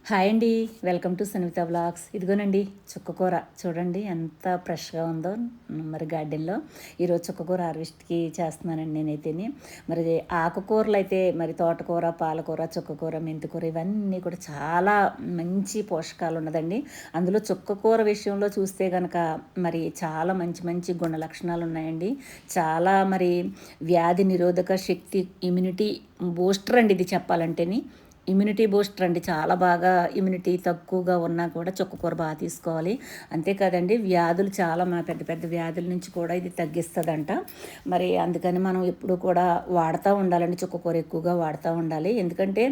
Hi అండి, welcome to Sanvitha vlogs. ఇదిగోనండి చుక్కకూర చూడండి ఎంత ఫ్రెష్గా ఉందో. మరి గార్డెన్లో ఈరోజు చుక్కకూర హార్వెస్ట్కి చేస్తున్నానండి నేనైతేని. మరి ఆకుకూరలు అయితే మరి తోటకూర, పాలకూర, చుక్కకూర, మెంతికూర ఇవన్నీ కూడా చాలా మంచి పోషకాలు ఉన్నదండి. అందులో చుక్కకూర విషయంలో చూస్తే కనుక మరి చాలా మంచి మంచి గుణ లక్షణాలు ఉన్నాయండి. చాలా మరి వ్యాధి నిరోధక శక్తి, ఇమ్యూనిటీ బూస్టర్ అండి ఇది చెప్పాలంటేని. ఇమ్యూనిటీ బూస్టర్ అండి. చాలా బాగా ఇమ్యూనిటీ తక్కువగా ఉన్నా కూడా చుక్కకూర బాగా తీసుకోవాలి. అంతేకాదండి, వ్యాధులు చాలా పెద్ద పెద్ద వ్యాధుల నుంచి కూడా ఇది తగ్గిస్తుందంట. మరి అందుకని మనం ఎప్పుడు కూడా వాడుతూ ఉండాలండి, చుక్కకూర ఎక్కువగా వాడుతూ ఉండాలి. ఎందుకంటే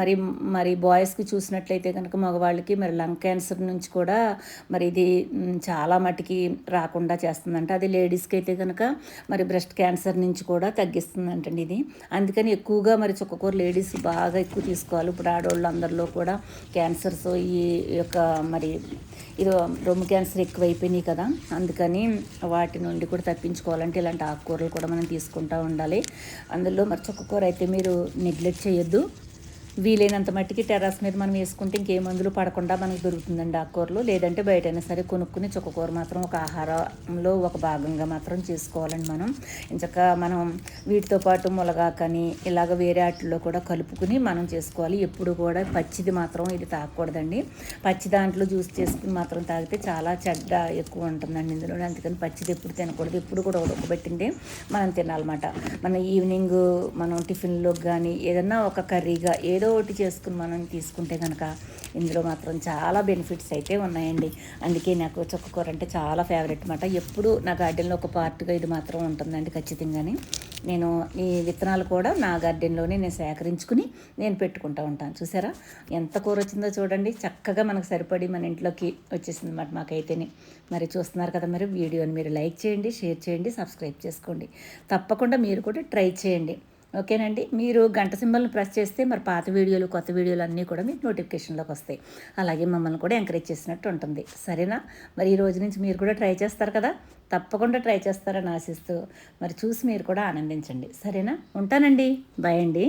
మరి మరి బాయ్స్కి చూసినట్లయితే కనుక మగవాళ్ళకి మరి లంగ్ క్యాన్సర్ నుంచి కూడా మరి ఇది చాలా మటుకి రాకుండా చేస్తుందంట. అది లేడీస్కి అయితే కనుక మరి బ్రెస్ట్ క్యాన్సర్ నుంచి కూడా తగ్గిస్తుందంటండి ఇది. అందుకని ఎక్కువగా మరి చుక్కకూర లేడీస్ బాగా ఎక్కువ తీసుకోవాలి. ఇప్పుడు ఆడవాళ్ళు అందరిలో కూడా క్యాన్సర్స్ ఈ యొక్క మరి ఇది రొమ్ము క్యాన్సర్ ఎక్కువైపోయినాయి కదా. అందుకని వాటి నుండి కూడా తప్పించుకోవాలంటే ఇలాంటి ఆకుకూరలు కూడా మనం తీసుకుంటూ ఉండాలి. అందులో మరి చుక్కకూర అయితే మీరు నెగ్లెక్ట్ చేయొద్దు. వీలైనంత మట్టికి టెర్రస్ మీద మనం వేసుకుంటే ఇంకే మందులు పడకుండా మనకు దొరుకుతుందండి ఆకుకూరలు. లేదంటే బయటైనా సరే కొనుక్కుని చుక్కకూర మాత్రం ఒక ఆహారంలో ఒక భాగంగా మాత్రం చేసుకోవాలండి మనం. ఇంచక్క మనం వీటితో పాటు ములగాకని ఇలాగ వేరే వాటిల్లో కూడా కలుపుకుని మనం చేసుకోవాలి. ఎప్పుడు కూడా పచ్చిది మాత్రం ఇది తాగకూడదండి. పచ్చి దాంట్లో జ్యూస్ చేసుకుని మాత్రం తాగితే చాలా చెడ్డ ఎక్కువ ఉంటుందండి ఇందులో. అందుకని పచ్చిది ఎప్పుడు తినకూడదు. ఎప్పుడు కూడా ఉడకబెట్టిందే మనం తినాలన్నమాట. మన ఈవినింగ్ మనం టిఫిన్లోకి కానీ ఏదన్నా ఒక కర్రీగా ఏదో ఒకటి చేసుకుని మనం తీసుకుంటే కనుక ఇందులో మాత్రం చాలా బెనిఫిట్స్ అయితే ఉన్నాయండి. అందుకే నాకు చుక్కకూర అంటే చాలా ఫేవరెట్ అన్నమాట. ఎప్పుడు నా గార్డెన్లో ఒక పార్ట్గా ఇది మాత్రం ఉంటుందండి ఖచ్చితంగానే. నేను ఈ విత్తనాలు కూడా నా గార్డెన్లోనే నేను సేకరించుకుని నేను పెట్టుకుంటూ ఉంటాను. చూసారా ఎంత కూర వచ్చిందో చూడండి. చక్కగా మనకు సరిపడి మన ఇంట్లోకి వచ్చేసింది అన్నమాట మాకైతేనే. మరి చూస్తున్నారు కదా, మరి వీడియోని మీరు లైక్ చేయండి, షేర్ చేయండి, సబ్స్క్రైబ్ చేసుకోండి. తప్పకుండా మీరు కూడా ట్రై చేయండి. ఓకేనండి. మీరు గంట సింబల్ని ప్రెస్ చేస్తే మరి పాత వీడియోలు, కొత్త వీడియోలు అన్నీ కూడా మీకు నోటిఫికేషన్లోకి వస్తాయి. అలాగే మమ్మల్ని కూడా ఎంకరేజ్ చేసినట్టు ఉంటుంది. సరేనా? మరి ఈ రోజు నుంచి మీరు కూడా ట్రై చేస్తారు కదా. తప్పకుండా ట్రై చేస్తారని ఆశిస్తూ మరి చూసి మీరు కూడా ఆనందించండి. సరేనా? ఉంటానండి. బాయ్ అండి.